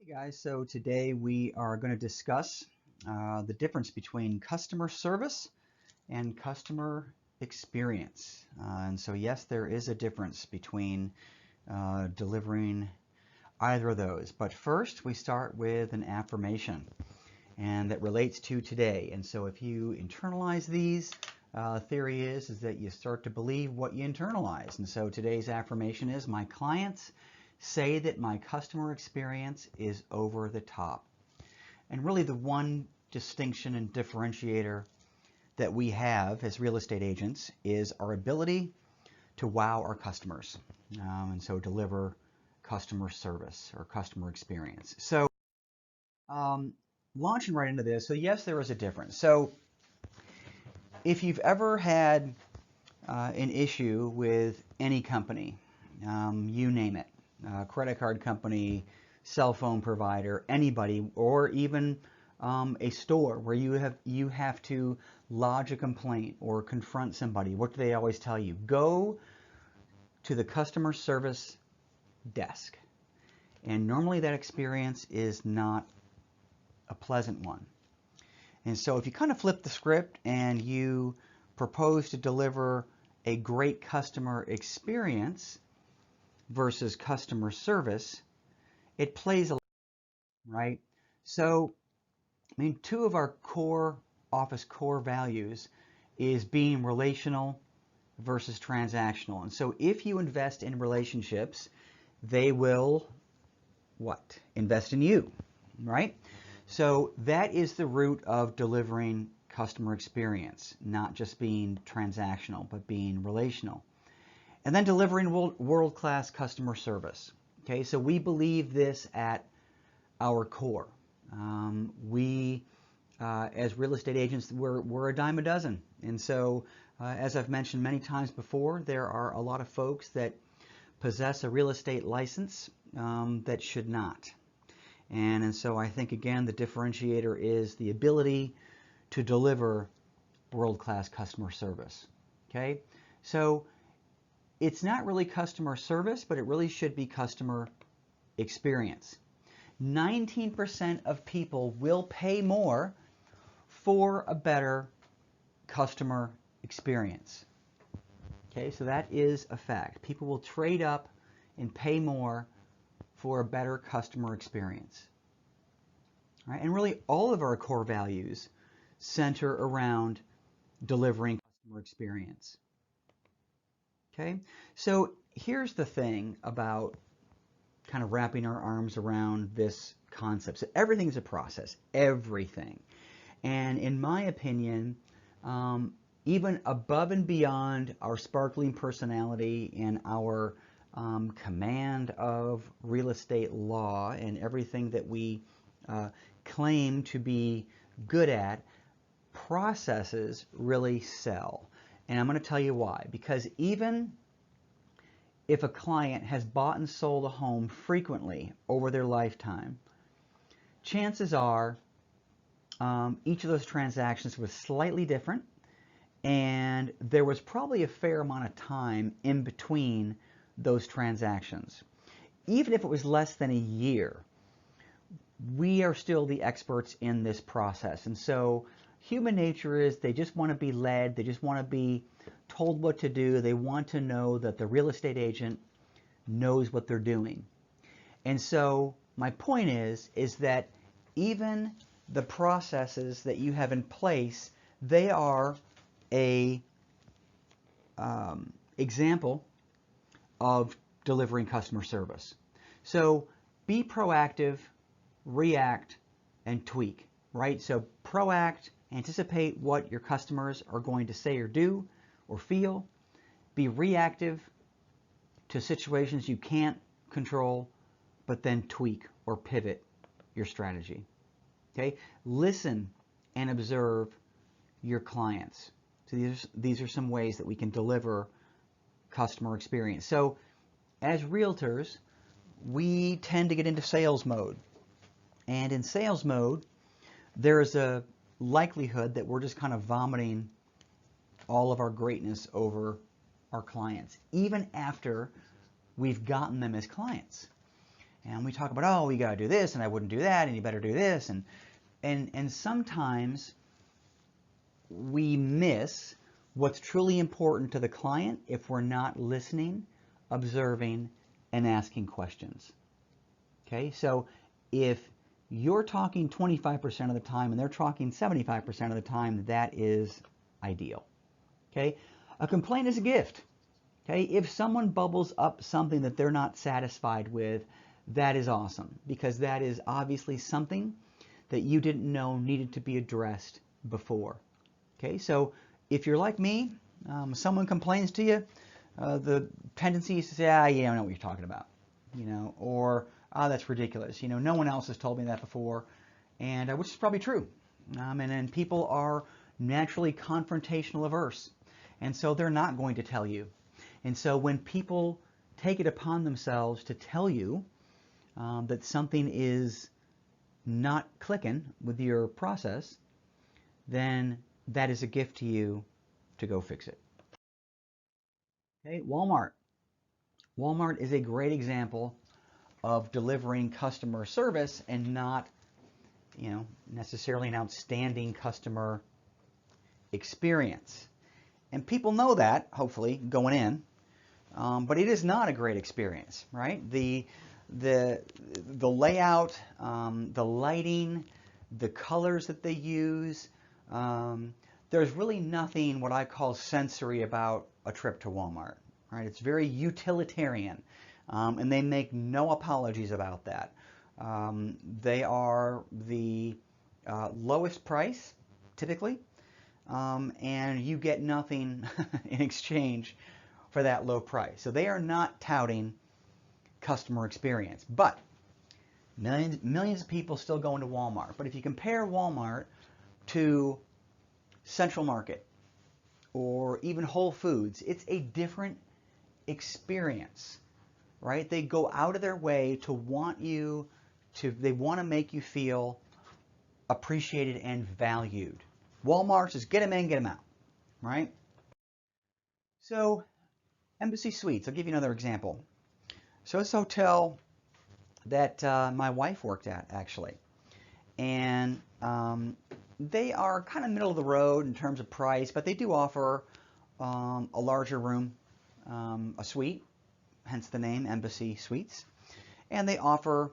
Guys, so today we are going to discuss the difference between customer service and customer experience. And so yes, there is a difference between delivering either of those. But first we start with an affirmation, and that relates to today. And so if you internalize these, theory is that you start to believe what you internalize. And so today's affirmation is, my clients say that my customer experience is over the top. And really the one distinction and differentiator that we have as real estate agents is our ability to wow our customers, and so deliver customer service or customer experience. So launching right into this, so yes, there is a difference. So if you've ever had an issue with any company, you name it, credit card company, cell phone provider, anybody, or even a store where you have to lodge a complaint or confront somebody, what do they always tell you? Go to the customer service desk. And normally that experience is not a pleasant one. And so if you kind of flip the script and you propose to deliver a great customer experience versus customer service, it plays a lot, right? So, I mean, two of our office core values is being relational versus transactional. And so if you invest in relationships, they will what? Invest in you, right? So that is the root of delivering customer experience, not just being transactional, but being relational. And then delivering world-class customer service. Okay, so we believe this at our core. As real estate agents, we're a dime a dozen. And so, as I've mentioned many times before, there are a lot of folks that possess a real estate license that should not. And so I think, again, the differentiator is the ability to deliver world-class customer service. Okay, so it's not really customer service, but it really should be customer experience. 19% of people will pay more for a better customer experience. Okay, so that is a fact. People will trade up and pay more for a better customer experience. All right, and really all of our core values center around delivering customer experience. Okay, so here's the thing about kind of wrapping our arms around this concept. So everything's a process, everything. And in my opinion, even above and beyond our sparkling personality and our command of real estate law and everything that we claim to be good at, processes really sell. And I'm going to tell you why. Because even if a client has bought and sold a home frequently over their lifetime, chances are each of those transactions was slightly different, and there was probably a fair amount of time in between those transactions. Even if it was less than a year, we are still the experts in this process. And so human nature is they just want to be led, they just want to be told what to do, they want to know that the real estate agent knows what they're doing. And so my point is that even the processes that you have in place, they are a example of delivering customer service. So be proactive, react, and tweak, right? So proact, anticipate what your customers are going to say or do or feel. Be reactive to situations you can't control, but then tweak or pivot your strategy. Okay? Listen and observe your clients. So these are some ways that we can deliver customer experience. So as realtors, we tend to get into sales mode. And in sales mode, there's a likelihood that we're just kind of vomiting all of our greatness over our clients, even after we've gotten them as clients. And we talk about, oh, you got to do this, and I wouldn't do that, and you better do this. And sometimes we miss what's truly important to the client if we're not listening, observing, and asking questions. Okay, so if you're talking 25% of the time and they're talking 75% of the time, that is ideal. Okay, a complaint is a gift. Okay, if someone bubbles up something that they're not satisfied with, that is awesome, because that is obviously something that you didn't know needed to be addressed before. Okay, so if you're like me, someone complains to you, the tendency is to say, yeah, I know what you're talking about, or that's ridiculous. No one else has told me that before, and which is probably true. And then people are naturally confrontational averse, and so they're not going to tell you. And so when people take it upon themselves to tell you that something is not clicking with your process, then that is a gift to you to go fix it. Okay, Walmart. Walmart is a great example of delivering customer service and not, necessarily an outstanding customer experience. And people know that, hopefully, going in, but it is not a great experience, right? The layout, the lighting, the colors that they use, there's really nothing what I call sensory about a trip to Walmart, right? It's very utilitarian, and they make no apologies about that. They are the lowest price, typically, and you get nothing in exchange for that low price. So they are not touting customer experience, but millions of people still go into Walmart. But if you compare Walmart to Central Market or even Whole Foods, it's a different experience, right? They go out of their way to they want to make you feel appreciated and valued. Walmart says, get them in, get them out, right? So Embassy Suites, I'll give you another example. So it's a hotel that my wife worked at, actually. And they are kind of middle of the road in terms of price, but they do offer a larger room, a suite, hence the name Embassy Suites. And they offer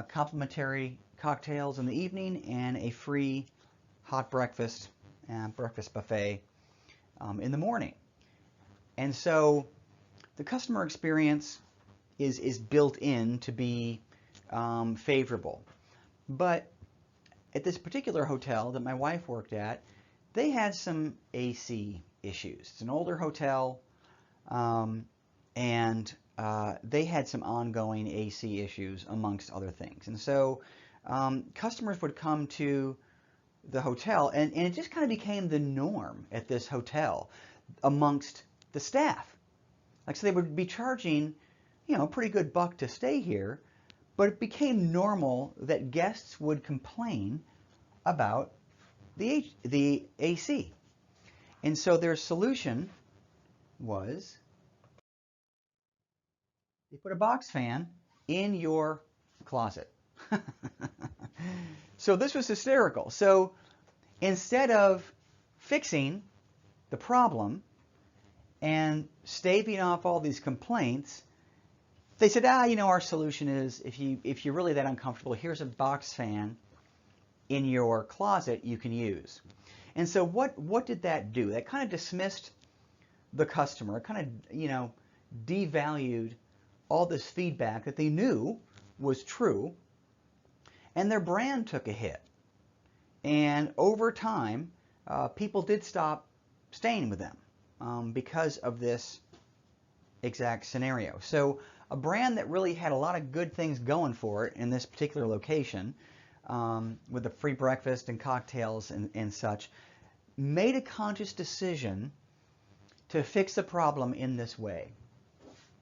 complimentary cocktails in the evening and a free hot breakfast and breakfast buffet in the morning. And so the customer experience is built in to be favorable. But at this particular hotel that my wife worked at, they had some AC issues. It's an older hotel, and they had some ongoing AC issues amongst other things. And so customers would come to the hotel, and it just kind of became the norm at this hotel amongst the staff. Like, so they would be charging, a pretty good buck to stay here, but it became normal that guests would complain about the AC. And so their solution was they put a box fan in your closet. So this was hysterical. So instead of fixing the problem and staving off all these complaints, they said, our solution is if you're really that uncomfortable, here's a box fan in your closet you can use. And so what did that do? That kind of dismissed the customer. It kind of, devalued all this feedback that they knew was true, and their brand took a hit. And over time, people did stop staying with them because of this exact scenario. So a brand that really had a lot of good things going for it in this particular location, with the free breakfast and cocktails and such, made a conscious decision to fix the problem in this way.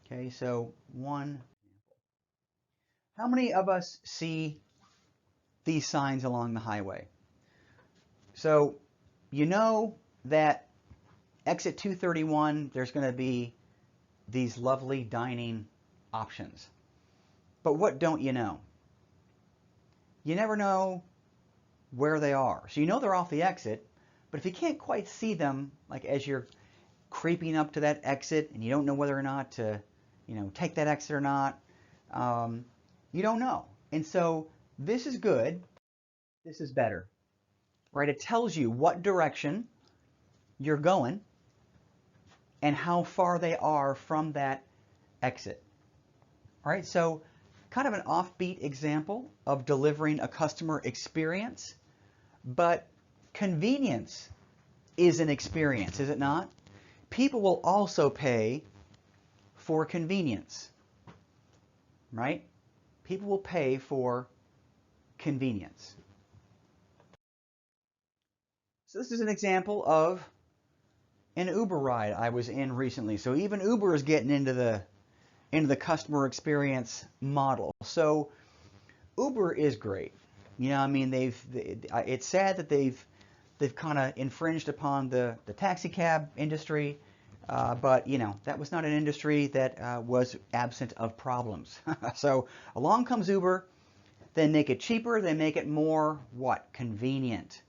Okay, so how many of us see these signs along the highway? So you know that exit 231, there's going to be these lovely dining options. But what don't you know? You never know where they are. So you know they're off the exit, but if you can't quite see them, like as you're creeping up to that exit and you don't know whether or not to, take that exit or not, you don't know. And so this is good. This is better, right? It tells you what direction you're going and how far they are from that exit. All right, so kind of an offbeat example of delivering a customer experience, but convenience is an experience, is it not? People will also pay for convenience, right? People will pay for convenience. So this is an example of an Uber ride I was in recently. So even Uber is getting into the customer experience model. So Uber is great. I mean, it's sad that they've kind of infringed upon the taxi cab industry, but that was not an industry that was absent of problems. So along comes Uber. They make it cheaper. They make it more what? Convenient.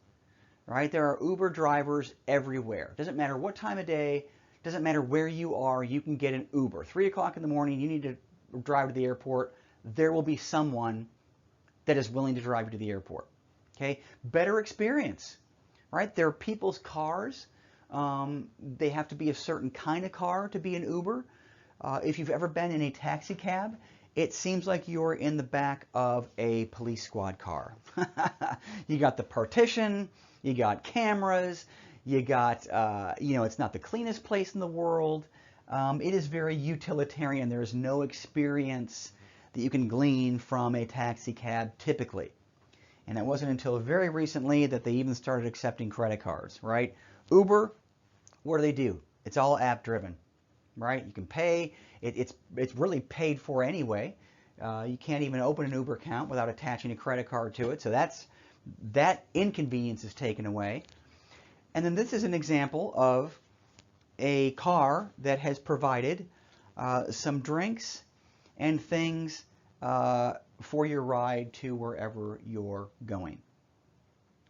Right? There are Uber drivers everywhere. Doesn't matter what time of day, doesn't matter where you are, you can get an Uber. 3 o'clock in the morning, you need to drive to the airport. There will be someone that is willing to drive you to the airport. Okay? Better experience. Right? They're people's cars. They have to be a certain kind of car to be an Uber. If you've ever been in a taxi cab, it seems like you're in the back of a police squad car. You got the partition, you got cameras, you got, it's not the cleanest place in the world. It is very utilitarian. There's no experience that you can glean from a taxi cab typically. And it wasn't until very recently that they even started accepting credit cards, right? Uber, what do? It's all app driven, right? You can pay. It's really paid for anyway. You can't even open an Uber account without attaching a credit card to it. So that inconvenience is taken away. And then this is an example of a car that has provided some drinks and things for your ride to wherever you're going.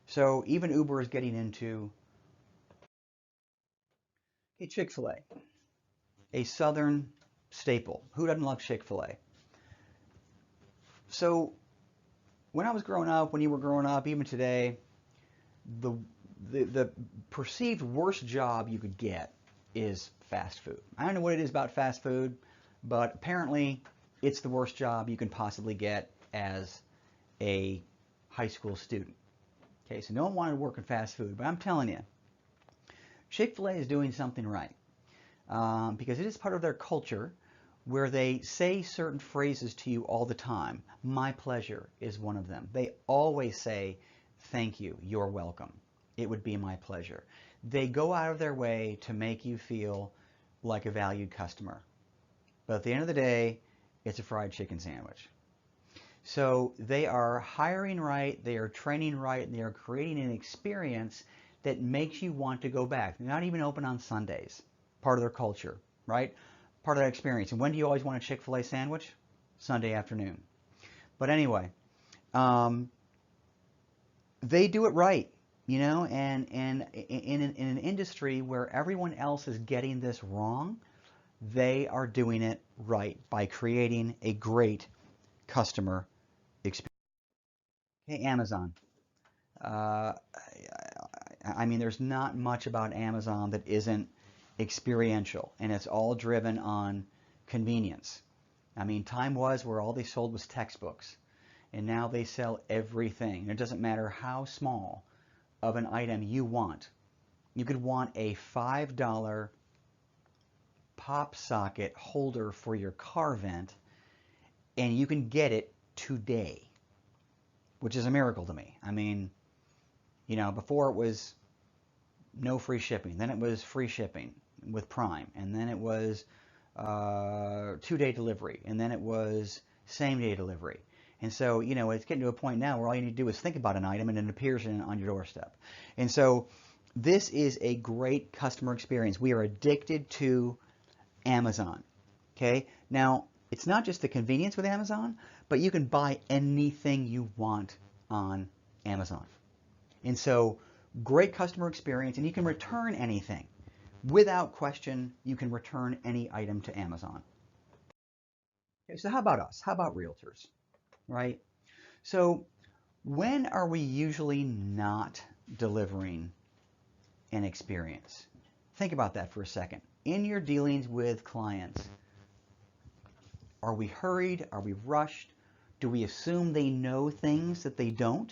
So even Uber is getting into Chick-fil-A, a Southern staple. Who doesn't love Chick-fil-A? So when I was growing up, when you were growing up, even today, the perceived worst job you could get is fast food. I don't know what it is about fast food, but apparently it's the worst job you can possibly get as a high school student. Okay, so no one wanted to work in fast food, but I'm telling you, Chick-fil-A is doing something right because it is part of their culture where they say certain phrases to you all the time. My pleasure is one of them. They always say, thank you, you're welcome. It would be my pleasure. They go out of their way to make you feel like a valued customer. But at the end of the day, it's a fried chicken sandwich. So they are hiring right, they are training right, and they are creating an experience that makes you want to go back. They're not even open on Sundays. Part of their culture, right? Part of that experience. And when do you always want a Chick-fil-A sandwich? Sunday afternoon. But anyway, they do it right, and in an industry where everyone else is getting this wrong, they are doing it right by creating a great customer experience. Okay, Amazon. I mean, there's not much about Amazon that isn't experiential, and it's all driven on convenience. I mean, time was where all they sold was textbooks, and now they sell everything. It doesn't matter how small of an item you want. You could want a $5 pop socket holder for your car vent, and you can get it today, which is a miracle to me. I mean, before it was no free shipping, then it was free shipping with Prime, and then it was 2-day delivery, and then it was same-day delivery. And so, it's getting to a point now where all you need to do is think about an item and it appears on your doorstep. And so this is a great customer experience. We are addicted to Amazon. Okay? Now, It's not just the convenience with Amazon, but you can buy anything you want on Amazon. And so great customer experience, and you can return anything. Without question, you can return any item to Amazon. Okay, so how about us? How about realtors, right? So when are we usually not delivering an experience? Think about that for a second. In your dealings with clients, are we hurried? Are we rushed? Do we assume they know things that they don't?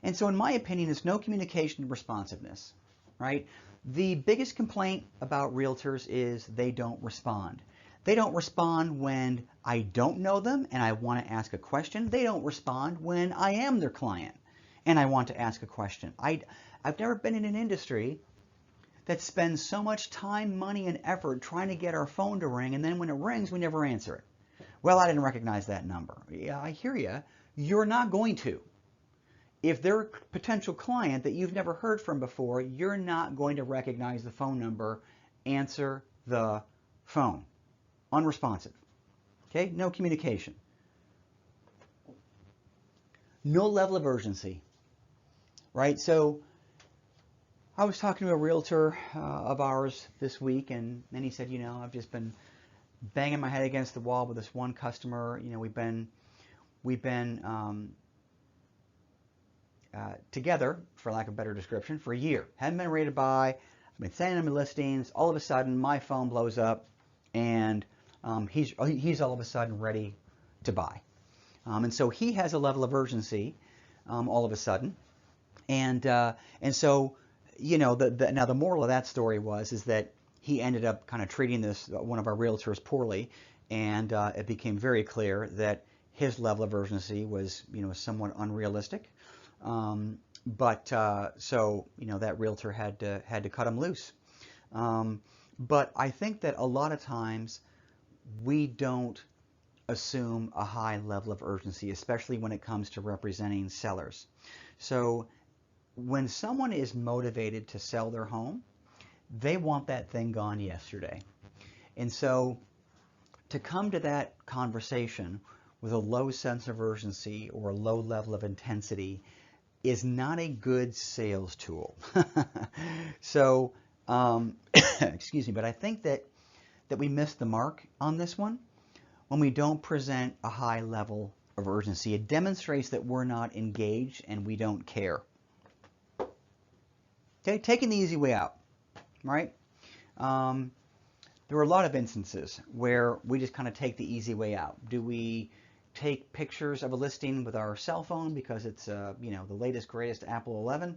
And so in my opinion, it's no communication and responsiveness, right? The biggest complaint about realtors is they don't respond. They don't respond when I don't know them and I want to ask a question. They don't respond when I am their client and I want to ask a question. I've never been in an industry that spends so much time, money, and effort trying to get our phone to ring, and then when it rings, we never answer it. Well, I didn't recognize that number. Yeah, I hear you. You're not going to. If they're a potential client that you've never heard from before, you're not going to recognize the phone number, answer the phone. Unresponsive. Okay? No communication. No level of urgency. Right? So I was talking to a realtor of ours this week, and he said, I've just been banging my head against the wall with this one customer. We've been together, for lack of a better description, for a year. Hadn't been ready to buy. I've been sending him listings. All of a sudden, my phone blows up, and he's all of a sudden ready to buy. And so he has a level of urgency all of a sudden, and so now the moral of that story is that he ended up kind of treating this one of our realtors poorly, and it became very clear that his level of urgency was somewhat unrealistic. So that realtor had to cut him loose. But I think that a lot of times we don't assume a high level of urgency, especially when it comes to representing sellers. So when someone is motivated to sell their home, they want that thing gone yesterday. And so to come to that conversation with a low sense of urgency or a low level of intensity is not a good sales tool. So, excuse me, but I think that we missed the mark on this one when we don't present a high level of urgency. It demonstrates that we're not engaged and we don't care. Okay, taking the easy way out, right? There were a lot of instances where we just kind of take the easy way out. Do we take pictures of a listing with our cell phone because it's the latest greatest Apple 11,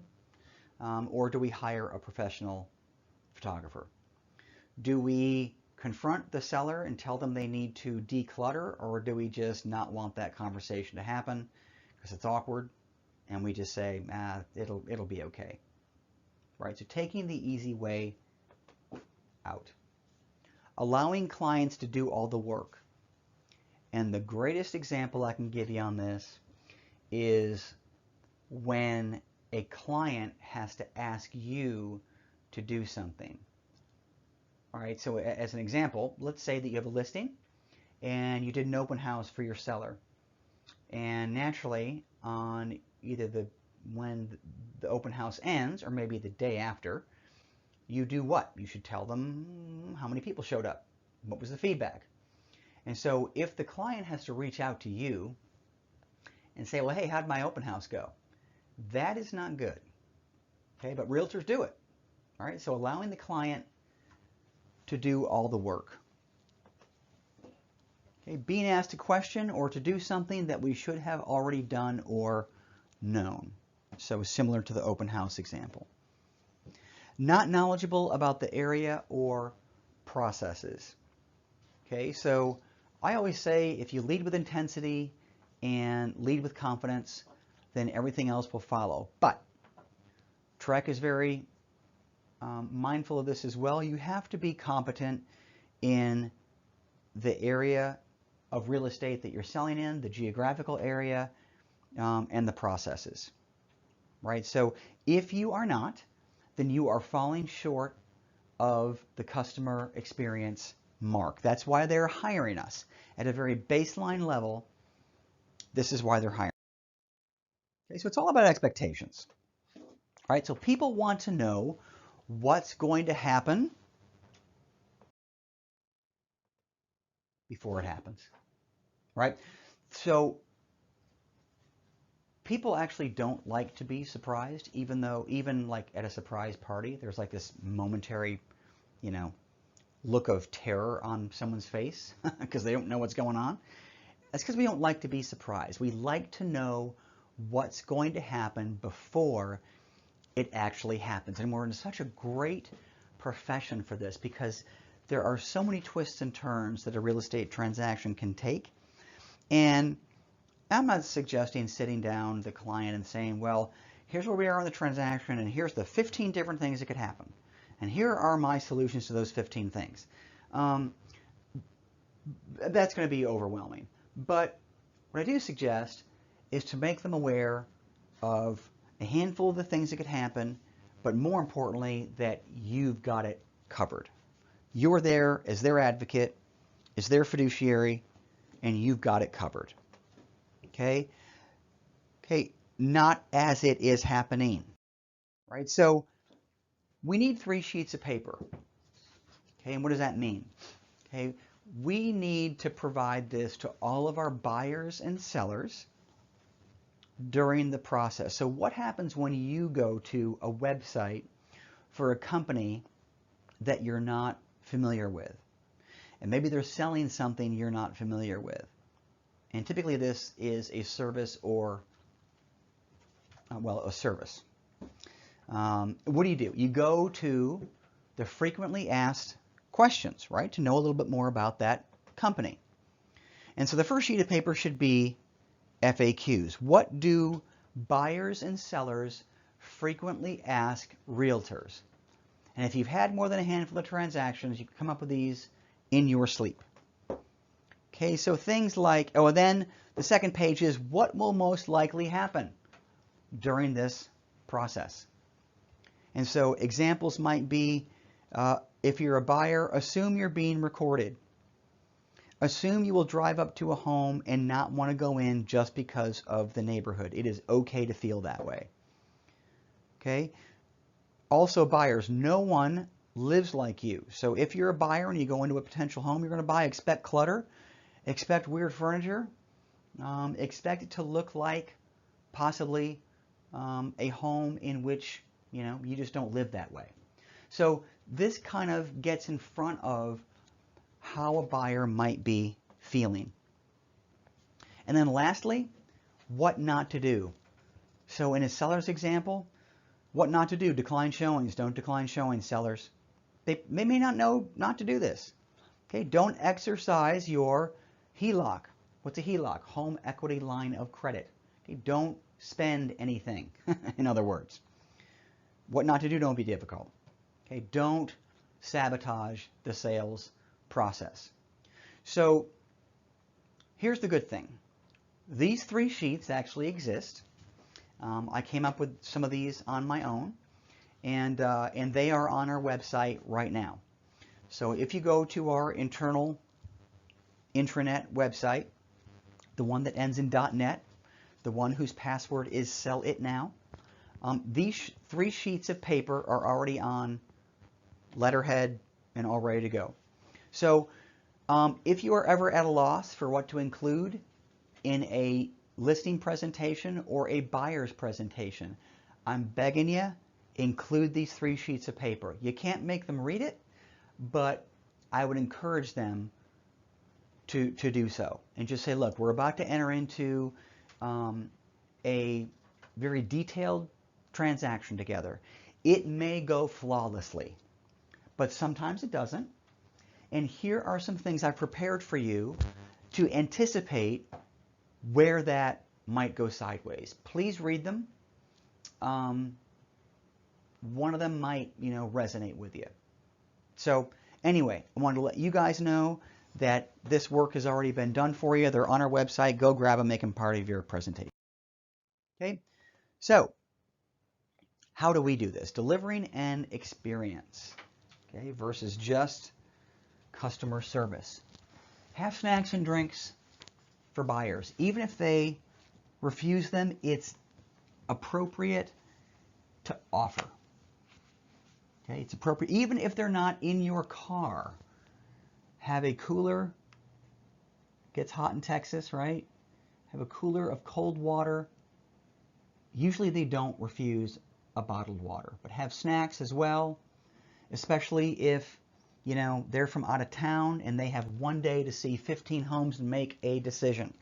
or do we hire a professional photographer? Do we confront the seller and tell them they need to declutter, or do we just not want that conversation to happen because it's awkward and we just say, it'll be okay, right? So taking the easy way out, allowing clients to do all the work. And the greatest example I can give you on this is when a client has to ask you to do something. All right, so as an example, let's say that you have a listing and you did an open house for your seller. And naturally, on either when the open house ends or maybe the day after, you do what? You should tell them how many people showed up. What was the feedback? And so if the client has to reach out to you and say, well, hey, how'd my open house go? That is not good. Okay, but realtors do it. All right, so allowing the client to do all the work. Okay, being asked a question or to do something that we should have already done or known. So similar to the open house example. Not knowledgeable about the area or processes. Okay, so I always say if you lead with intensity and lead with confidence, then everything else will follow. But Trek is very mindful of this as well. You have to be competent in the area of real estate that you're selling in, the geographical area, and the processes, right? So if you are not, then you are falling short of the customer experience mark. That's why they're hiring us. At a very baseline level, this is why they're hiring. Okay, so it's all about expectations. All right, so people want to know what's going to happen before it happens, right? So people actually don't like to be surprised, even like at a surprise party, there's like this momentary, you know, look of terror on someone's face because they don't know what's going on. That's because we don't like to be surprised. We like to know what's going to happen before it actually happens. And we're in such a great profession for this because there are so many twists and turns that a real estate transaction can take. And I'm not suggesting sitting down the client and saying, well, here's where we are in the transaction and here's the 15 different things that could happen. And here are my solutions to those 15 things. That's going to be overwhelming. But what I do suggest is to make them aware of a handful of the things that could happen, but more importantly, that you've got it covered. You're there as their advocate, as their fiduciary, and you've got it covered. Okay? Okay, not as it is happening. Right? So we need 3 sheets of paper. Okay, and what does that mean? Okay, we need to provide this to all of our buyers and sellers during the process. So what happens when you go to a website for a company that you're not familiar with? And maybe they're selling something you're not familiar with. And typically this is a service or, well, a service. What do? You go to the frequently asked questions, right, to know a little bit more about that company. And so the first sheet of paper should be FAQs. What do buyers and sellers frequently ask realtors? And if you've had more than a handful of transactions, you can come up with these in your sleep. Okay, so things like, oh, and then the second page is what will most likely happen during this process. And so examples might be, if you're a buyer, assume you're being recorded. Assume you will drive up to a home and not want to go in just because of the neighborhood. It is okay to feel that way. Okay? Also buyers, no one lives like you. So if you're a buyer and you go into a potential home you're going to buy, expect clutter, expect weird furniture, expect it to look like possibly a home in which, you know, you just don't live that way. So this kind of gets in front of how a buyer might be feeling. And then lastly, what not to do. So in a seller's example, what not to do: decline showings. Don't decline showings, sellers. They may not know not to do this. Okay, don't exercise your HELOC. What's a HELOC? Home equity line of credit. Okay, don't spend anything, in other words. What not to do: don't be difficult. Okay, don't sabotage the sales process. So here's the good thing. These 3 sheets actually exist. I came up with some of these on my own, and they are on our website right now. So if you go to our internal intranet website, the one that ends in .net, the one whose password is Sell It Now, these 3 sheets of paper are already on letterhead and all ready to go. So if you are ever at a loss for what to include in a listing presentation or a buyer's presentation, I'm begging you, include these 3 sheets of paper. You can't make them read it, but I would encourage them to do so. And just say, look, we're about to enter into a very detailed transaction together. It may go flawlessly, but sometimes it doesn't. And here are some things I've prepared for you to anticipate where that might go sideways. Please read them. One of them might, you know, resonate with you. So anyway, I wanted to let you guys know that this work has already been done for you. They're on our website. Go grab them, make them part of your presentation. Okay, so how do we do this? Delivering an experience, okay, versus just customer service. Have snacks and drinks for buyers. Even if they refuse them, it's appropriate to offer. Okay, it's appropriate, even if they're not in your car. Have a cooler. Gets hot in Texas, right? Have a cooler of cold water. Usually they don't refuse a bottled water, but have snacks as well, especially if, you know, they're from out of town and they have one day to see 15 homes and make a decision.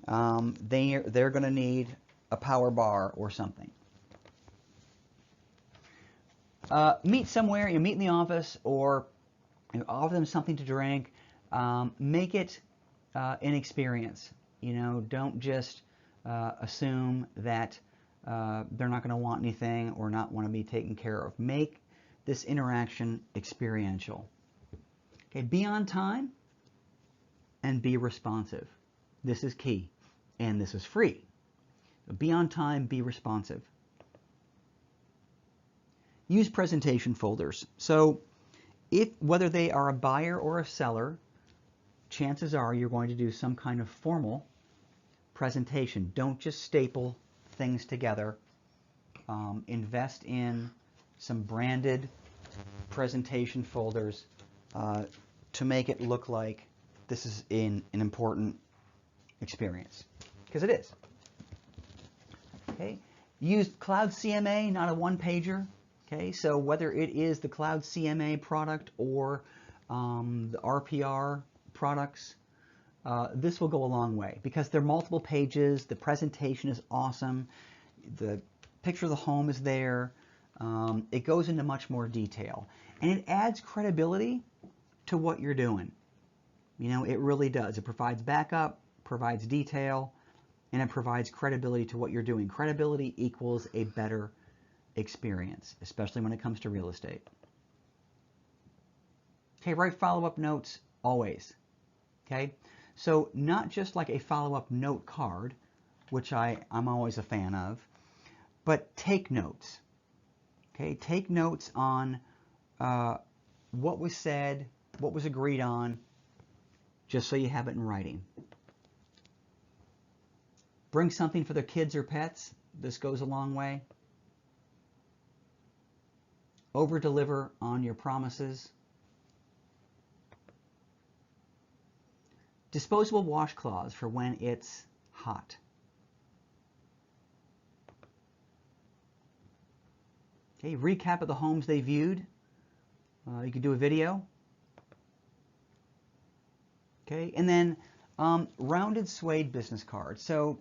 They're going to need a power bar or something. Meet somewhere, you meet in the office, or you offer them something to drink. Make it an experience. You know, don't just assume that they're not going to want anything or not want to be taken care of. Make this interaction experiential. Okay, be on time and be responsive. This is key, and this is free. Be on time, be responsive. Use presentation folders. So whether they are a buyer or a seller, chances are you're going to do some kind of formal presentation. Don't just staple things together. Invest in some branded presentation folders to make it look like this is an important experience, because it is. Okay. Use Cloud CMA, not a one-pager. Okay, so whether it is the Cloud CMA product or the RPR products, this will go a long way because they're multiple pages. The presentation is awesome. The picture of the home is there. It goes into much more detail, and it adds credibility to what you're doing. You know, it really does. It provides backup, provides detail, and it provides credibility to what you're doing. Credibility equals a better experience, especially when it comes to real estate. Okay, write follow-up notes always. Okay, so not just like a follow-up note card, which I'm always a fan of, but take notes. Okay, take notes on what was said, what was agreed on, just so you have it in writing. Bring something for their kids or pets. This goes a long way. Over-deliver on your promises. Disposable washcloths for when it's hot. Okay, recap of the homes they viewed. You could do a video. Okay, and then rounded suede business cards. So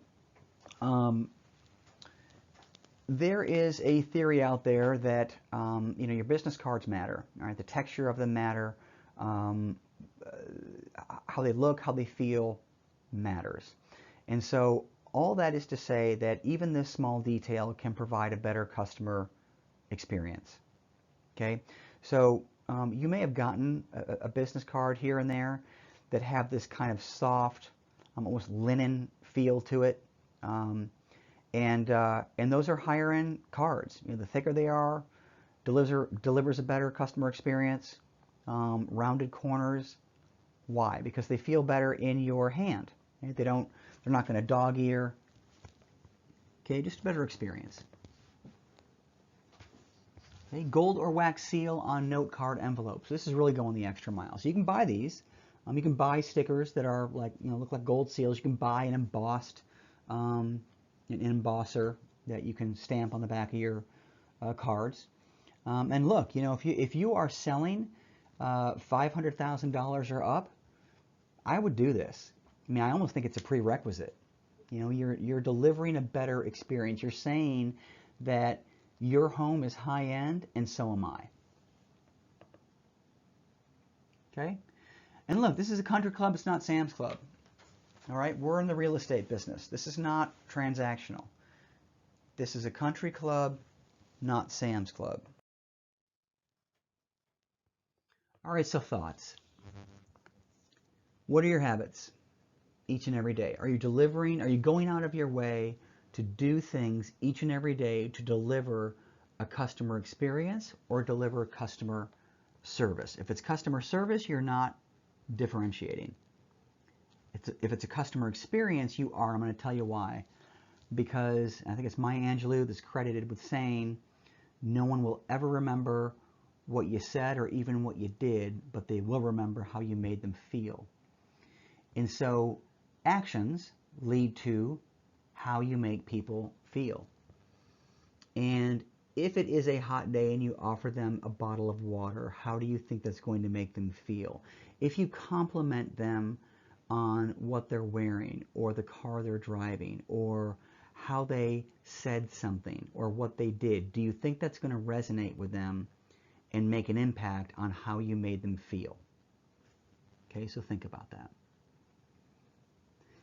there is a theory out there that you know, your business cards matter. All right, the texture of them matter. How they look, how they feel matters. And so all that is to say that even this small detail can provide a better customer experience. Okay, so you may have gotten a business card here and there that have this kind of soft, almost linen feel to it. And those are higher end cards. You know, the thicker they are, delivers a better customer experience. Rounded corners. Why? Because they feel better in your hand. Okay? They're not going to dog ear. Okay, just a better experience. Okay, gold or wax seal on note card envelopes. This is really going the extra mile. So you can buy these. You can buy stickers that are like, you know, look like gold seals. You can buy an embossed an embosser that you can stamp on the back of your cards. And look, you know, if you are selling $500,000 or up, I would do this. I mean, I almost think it's a prerequisite. You know, you're delivering a better experience. You're saying that your home is high end, and so am I. Okay? And look, this is a country club. It's not Sam's Club. All right? We're in the real estate business. This is not transactional. This is a country club, not Sam's Club. All right, so thoughts. What are your habits each and every day? Are you delivering? Are you going out of your way to do things each and every day to deliver a customer experience or deliver customer service. If it's customer service, you're not differentiating. If it's a customer experience, you are. I'm going to tell you why. Because I think it's Maya Angelou that's credited with saying, no one will ever remember what you said or even what you did, but they will remember how you made them feel. And so actions lead to how you make people feel. And if it is a hot day and you offer them a bottle of water, how do you think that's going to make them feel? If you compliment them on what they're wearing or the car they're driving or how they said something or what they did, do you think that's going to resonate with them and make an impact on how you made them feel? Okay, so think about that.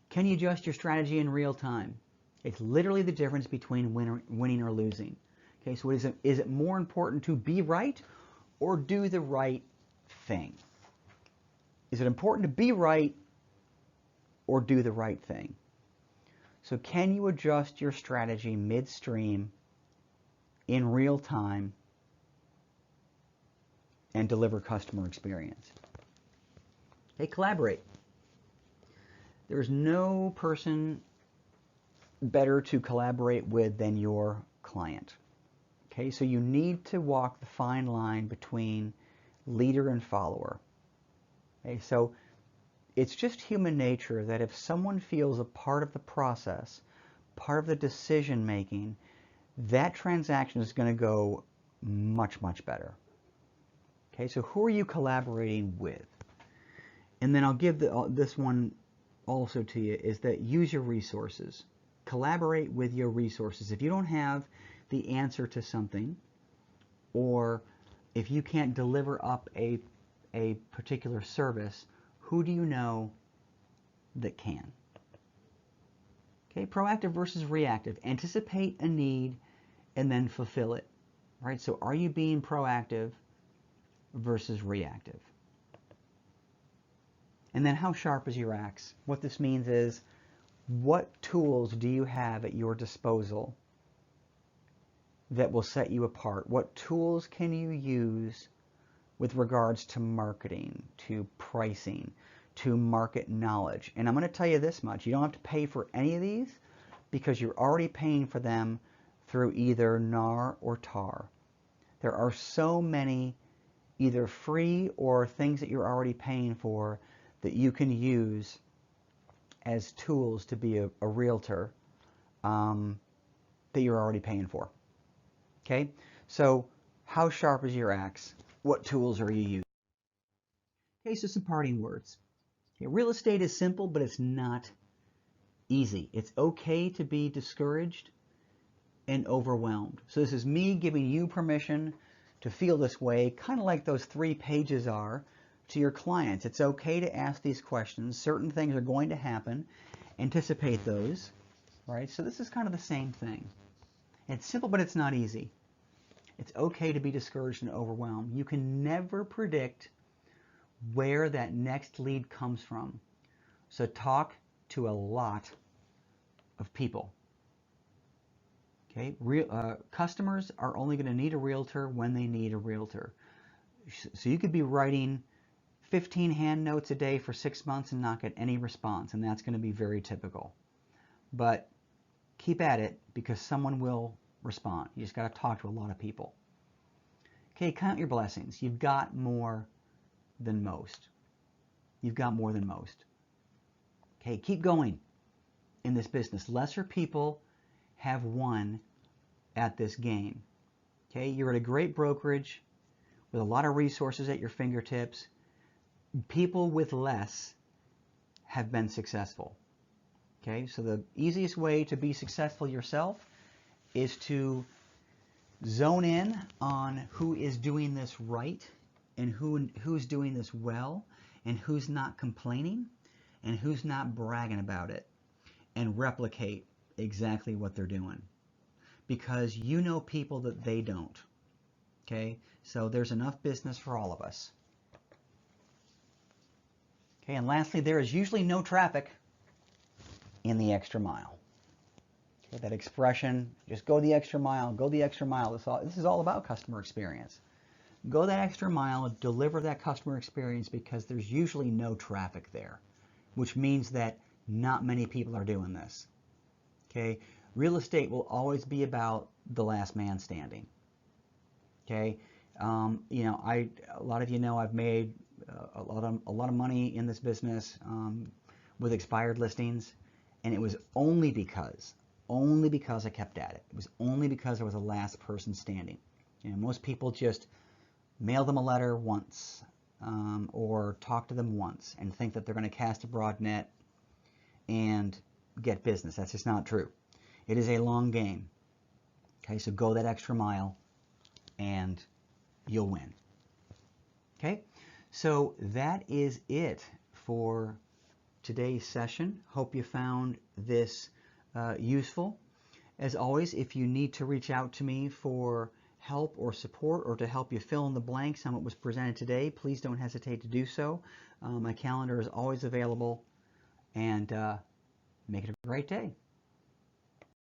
Can you adjust your strategy in real time? It's literally the difference between winning or losing. Okay, so is it more important to be right or do the right thing? Is it important to be right or do the right thing? So can you adjust your strategy midstream in real time and deliver customer experience? Okay, collaborate. There's no person better to collaborate with than your client. Okay, so you need to walk the fine line between leader and follower. Okay, so it's just human nature that if someone feels a part of the process, part of the decision making, that transaction is going to go much, much better. Okay, so who are you collaborating with? And then I'll give this one also to you, is that use your resources. Collaborate with your resources. If you don't have the answer to something, or if you can't deliver up a particular service, who do you know that can? Okay, proactive versus reactive. Anticipate a need and then fulfill it. Right? So are you being proactive versus reactive? And then how sharp is your axe? What this means is, what tools do you have at your disposal that will set you apart? What tools can you use with regards to marketing, to pricing, to market knowledge? And I'm going to tell you this much. You don't have to pay for any of these because you're already paying for them through either NAR or TAR. There are so many either free or things that you're already paying for that you can use as tools to be a realtor that you're already paying for. Okay, so how sharp is your axe? What tools are you using? Okay, so some parting words. Okay, real estate is simple, but it's not easy. It's okay to be discouraged and overwhelmed. So this is me giving you permission to feel this way, kind of like those 3 pages are to your clients. It's okay to ask these questions. Certain things are going to happen. Anticipate those, right? So this is kind of the same thing. It's simple, but it's not easy. It's okay to be discouraged and overwhelmed. You can never predict where that next lead comes from. So talk to a lot of people. Okay, customers are only going to need a realtor when they need a realtor. So you could be writing 15 hand notes a day for 6 months and not get any response, and that's going to be very typical. But keep at it because someone will respond. You just got to talk to a lot of people. Okay, count your blessings. You've got more than most. You've got more than most. Okay, keep going in this business. Lesser people have won at this game. Okay, you're at a great brokerage with a lot of resources at your fingertips. People with less have been successful. Okay, so the easiest way to be successful yourself is to zone in on who is doing this right and who's doing this well and who's not complaining and who's not bragging about it, and replicate exactly what they're doing, because you know people that they don't. Okay, so there's enough business for all of us. Okay, and lastly, there is usually no traffic in the extra mile. Okay, that expression, just go the extra mile, go the extra mile. This is all about customer experience. go that extra mile, deliver that customer experience, because there's usually no traffic there, which means that not many people are doing this. Okay, real estate will always be about the last man standing. Okay, you know, a lot of you know I've made a lot of money in this business with expired listings, and it was only because I kept at it. It was only because I was the last person standing. You know, most people just mail them a letter once or talk to them once and think that they're going to cast a broad net and get business. That's just not true. It is a long game. Okay, so go that extra mile and you'll win. Okay, so that is it for today's session. Hope you found this useful. As always, if you need to reach out to me for help or support, or to help you fill in the blanks on what was presented today, please don't hesitate to do so. My calendar is always available, and make it a great day.